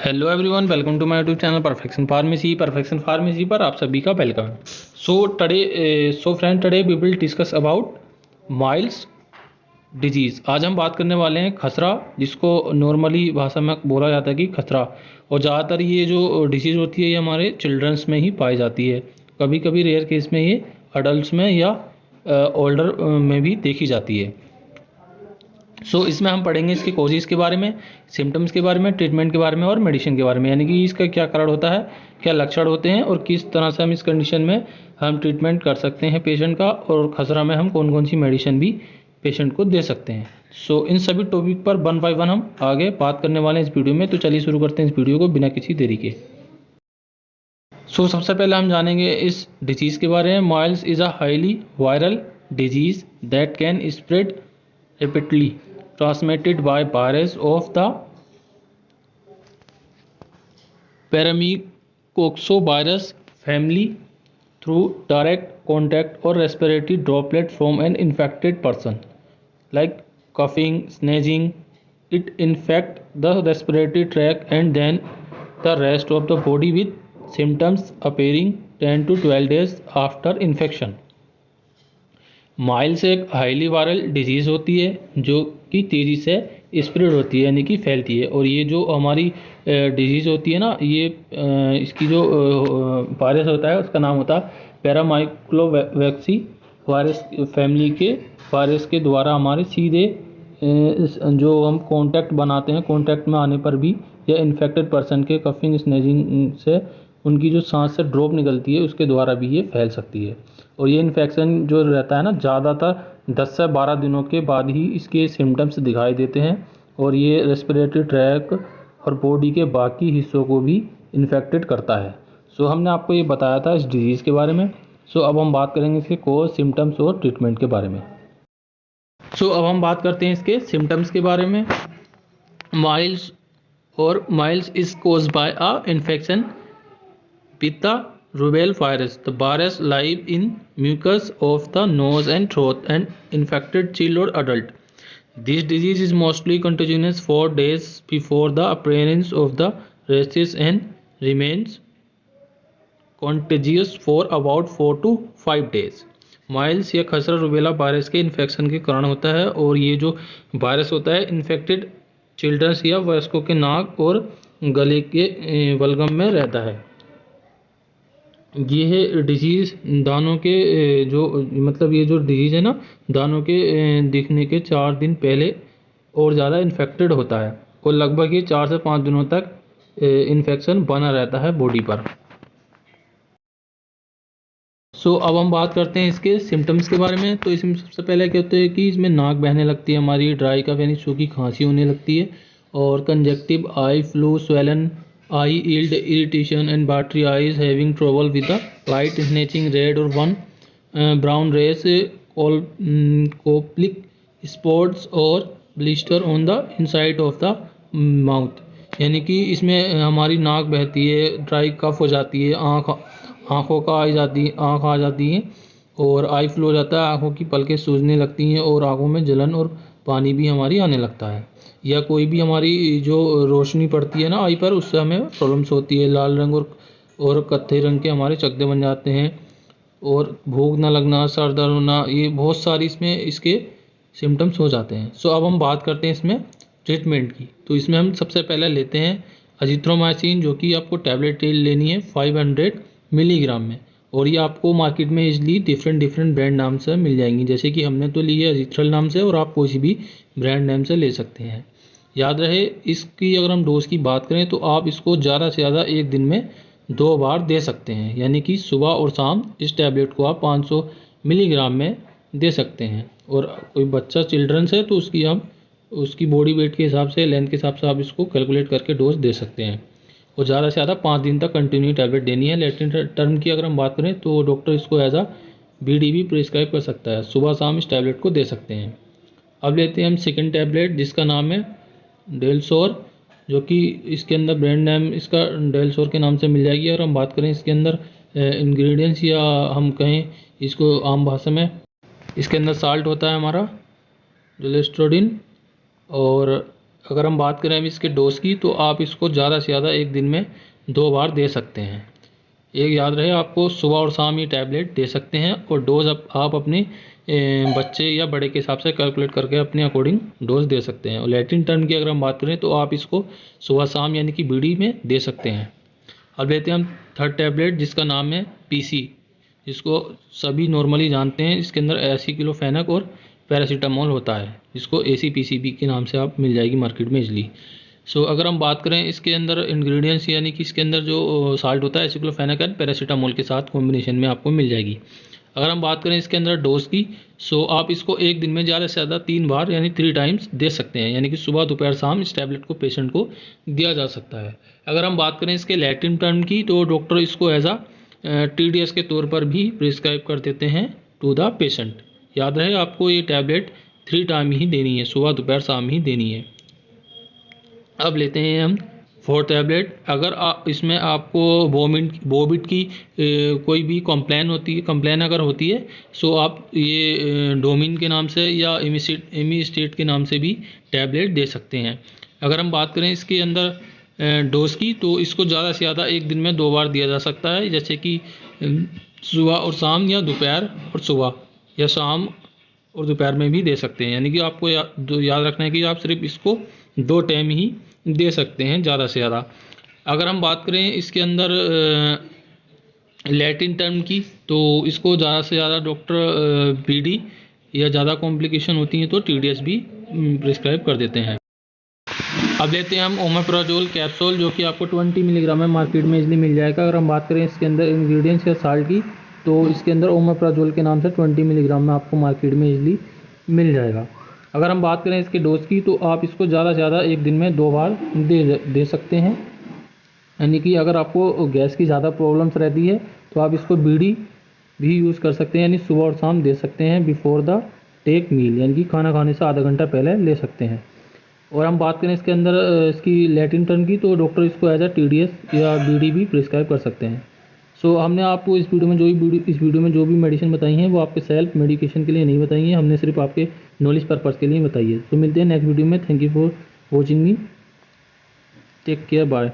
Hello everyone, welcome to my YouTube channel perfection pharmacy पर आप सभी का welcome. So friend, today we will discuss about miles disease. आज हम बात करने वाले हैं खसरा, जिसको नॉर्मली भाषा में बोला जाता है कि खसरा। और ज़्यादातर ये जो डिजीज़ होती है ये हमारे चिल्ड्रंस में ही पाई जाती है। कभी कभी रेयर केस में ये अडल्ट में या ओल्डर में भी देखी जाती है। इसमें हम पढ़ेंगे इसके कोजेज़ के बारे में, सिम्टम्स के बारे में, ट्रीटमेंट के बारे में और मेडिसिन के बारे में, यानी कि इसका क्या कारण होता है, क्या लक्षण होते हैं और किस तरह से हम इस कंडीशन में हम ट्रीटमेंट कर सकते हैं पेशेंट का, और खसरा में हम कौन कौन सी मेडिसिन भी पेशेंट को दे सकते हैं। इन सभी टॉपिक पर वन बाय वन हम आगे बात करने वाले हैं इस वीडियो में। तो चलिए शुरू करते हैं इस वीडियो को बिना किसी देरी के। सबसे पहले हम जानेंगे इस डिजीज़ के बारे में। Miles is a highly viral disease that can spread rapidly transmitted by virus of the paramyxovirus family through direct contact or respiratory droplet from an infected person, like coughing, sneezing. It infects the respiratory tract and then the rest of the body, with symptoms appearing 10 to 12 days after infection. Miles एक highly viral disease होती है जो कि तेज़ी से spread होती है, यानी कि फैलती है। और ये जो हमारी डिजीज़ होती है ना, ये इसकी जो वायरस होता है उसका नाम होता है पैरामाइक्लोवैक्सी वायरस फैमिली के वायरस के द्वारा हमारे सीधे जो हम कांटेक्ट बनाते हैं, कांटेक्ट में आने पर भी, या इन्फेक्टेड पर्सन के कफिंग स्नेजिंग से उनकी जो सांस से ड्रॉप निकलती है उसके द्वारा भी ये फैल सकती है। और ये इन्फेक्शन जो रहता है ना, ज़्यादातर 10 से 12 दिनों के बाद ही इसके सिम्टम्स दिखाई देते हैं, और ये रेस्पिरेटरी ट्रैक और बॉडी के बाकी हिस्सों को भी इन्फेक्टेड करता है। हमने आपको ये बताया था इस डिजीज़ के बारे में। अब हम बात करेंगे इसके कोज, सिम्टम्स और ट्रीटमेंट के बारे में। अब हम बात करते हैं इसके सिम्टम्स के बारे में। Miles is caused by a infection with the rubella virus. The virus live in mucus of the nose and throat and infected child or adult. This disease is mostly contagious for days before the appearance of the rashes and remains contagious for about 4 to 5 days. Miles या खसरा rubella virus के infection के कारण होता है, और ये जो वायरस होता है इन्फेक्टेड चिल्ड्रंस या वयस्कों के नाक और गले के बलगम में रहता है। ये डिजीज़ दानों के ये जो डिजीज़ है ना, दानों के दिखने के 4 दिन पहले और ज़्यादा इन्फेक्टेड होता है, और लगभग ये 4 से 5 दिनों तक इन्फेक्शन बना रहता है बॉडी पर। अब हम बात करते हैं इसके सिम्टम्स के बारे में। तो इसमें सबसे पहले क्या होता है कि इसमें नाक बहने लगती है हमारी, ड्राई कफ यानी सूखी खांसी होने लगती है, और conjunctive eye, flu, swollen eye, yield, irritation and watery eyes, having trouble with the light, snatching red or one brown rays, coplic spots और blister on the inside of the mouth। यानी कि इसमें हमारी नाक बहती है, ड्राई कफ हो जाती है, आँख आ जाती है, और आई फ्लो हो जाता है, आँखों की पलकें सूजने लगती हैं, और आँखों में जलन और पानी भी हमारी आने लगता है। या कोई भी हमारी जो रोशनी पड़ती है ना आई पर, उससे हमें प्रॉब्लम्स होती है। लाल रंग और कत्थे रंग के हमारे चकत्ते बन जाते हैं, और भूख ना लगना, सर दर्द होना, ये बहुत सारी इसमें इसके सिम्टम्स हो जाते हैं। अब हम बात करते हैं इसमें ट्रीटमेंट की। तो इसमें हम सबसे पहले लेते हैं अजिथ्रोमाइसिन, जो कि आपको टैबलेट लेनी है 500 मिलीग्राम में, और ये आपको मार्केट में इजली डिफरेंट ब्रांड नाम से मिल जाएंगी। जैसे कि हमने तो ली है अजिथ्रल नाम से, और आप कोई भी ब्रांड नेम से ले सकते हैं। याद रहे, इसकी अगर हम डोज की बात करें तो आप इसको ज़्यादा से ज़्यादा एक दिन में 2 बार दे सकते हैं, यानी कि सुबह और शाम इस टैबलेट को आप 500 मिलीग्राम में दे सकते हैं। और कोई बच्चा चिल्ड्रंस है तो उसकी बॉडी वेट के हिसाब से, लेंथ के हिसाब से आप इसको कैलकुलेट करके डोज दे सकते हैं। और ज़्यादा से ज़्यादा 5 दिन तक कंटिन्यू टैबलेट देनी है। लैटिन टर्म की अगर हम बात करें तो डॉक्टर इसको एज अ BD भी प्रिस्क्राइब कर सकता है, सुबह शाम इस टैबलेट को दे सकते हैं। अब लेते हैं हम सेकेंड टैबलेट, जिसका नाम है डेलसोर, जो कि इसके अंदर ब्रांड नेम इसका डेलसोर के नाम से मिल जाएगी। और हम बात करें इसके अंदर इंग्रेडिएंट्स, या हम कहें इसको आम भाषा में, इसके अंदर साल्ट होता है हमारा, डेलेस्ट्रोडिन, और अगर हम बात करें इसके डोज की, तो आप इसको ज़्यादा से ज़्यादा एक दिन में 2 बार दे सकते हैं। एक याद रहे, आपको सुबह और शाम ये टैबलेट दे सकते हैं, और डोज आप अपने बच्चे या बड़े के हिसाब से कैलकुलेट करके अपने अकॉर्डिंग डोज दे सकते हैं। और लैटिन टर्न की अगर हम बात करें, तो आप इसको सुबह शाम यानी कि बीडी में दे सकते हैं। अब लेते हैं हम थर्ड टैबलेट, जिसका नाम है पीसी, जिसको सभी नॉर्मली जानते हैं। इसके अंदर एसिक्लोफेनक और पैरासीटामोल होता है, जिसको एसीपीसीबी के नाम से आप मिल जाएगी मार्केट में इजली। अगर हम बात करें इसके अंदर इंग्रेडिएंट्स, यानी कि इसके अंदर जो साल्ट होता है एसिक्लोफेनक एंड पैरासीटामोल के साथ कॉम्बिनेशन में आपको मिल जाएगी। अगर हम बात करें इसके अंदर डोज की, आप इसको एक दिन में ज़्यादा से ज़्यादा 3 बार यानी 3 टाइम्स दे सकते हैं, यानी कि सुबह दोपहर शाम इस टैबलेट को पेशेंट को दिया जा सकता है। अगर हम बात करें इसके लैटिन टर्म की, तो डॉक्टर इसको एज आ TDS के तौर पर भी प्रिस्क्राइब कर देते हैं टू द पेशेंट। याद रहे, आपको ये टैबलेट 3 टाइम ही देनी है, सुबह दोपहर शाम ही देनी है। अब लेते हैं हम 4th टैबलेट। अगर इसमें आपको वोमिट की कोई भी कंप्लेन अगर होती है, आप ये डोमिन के नाम से या इमिस्टेट के नाम से भी टैबलेट दे सकते हैं। अगर हम बात करें इसके अंदर डोज की, तो इसको ज़्यादा से ज़्यादा एक दिन में 2 बार दिया जा सकता है, जैसे कि सुबह और शाम, या दोपहर और सुबह, या शाम और दोपहर में भी दे सकते हैं। यानी कि आपको याद रखना है कि आप सिर्फ इसको 2 टाइम ही दे सकते हैं ज़्यादा से ज़्यादा। अगर हम बात करें इसके अंदर लैटिन टर्म की, तो इसको ज़्यादा से ज़्यादा डॉक्टर BD या ज़्यादा कॉम्प्लिकेशन होती हैं तो TDS भी प्रिस्क्राइब कर देते हैं। अब लेते हैं हम ओमेप्राजोल कैप्सूल, जो कि आपको 20 मिलीग्राम में मार्केट में इजली मिल जाएगा। अगर हम बात करें इसके अंदर इंग्रेडिएंट्स या साल्ट की, तो इसके अंदर ओमेप्राजोल के नाम से 20 मिलीग्राम में आपको मार्केट में इजली मिल जाएगा। अगर हम बात करें इसके डोज की, तो आप इसको ज़्यादा से ज़्यादा एक दिन में 2 बार दे सकते हैं। यानी कि अगर आपको गैस की ज़्यादा प्रॉब्लम्स रहती है, तो आप इसको BD भी यूज़ कर सकते हैं, यानी सुबह और शाम दे सकते हैं बिफोर द टेक मील, यानी कि खाना खाने से आधा घंटा पहले ले सकते हैं। और हम बात करें इसके अंदर इसकी लैटिन टर्म की, तो डॉक्टर इसको एज आ TDS या BD भी प्रिस्क्राइब कर सकते हैं। हमने आपको इस वीडियो में जो भी मेडिसिन बताई हैं, वो आपके सेल्फ मेडिकेशन के लिए नहीं बताई हैं, हमने सिर्फ आपके नॉलेज पर्पज़ के लिए बताई है। मिलते हैं नेक्स्ट वीडियो में। Thank you for watching me, take care, bye.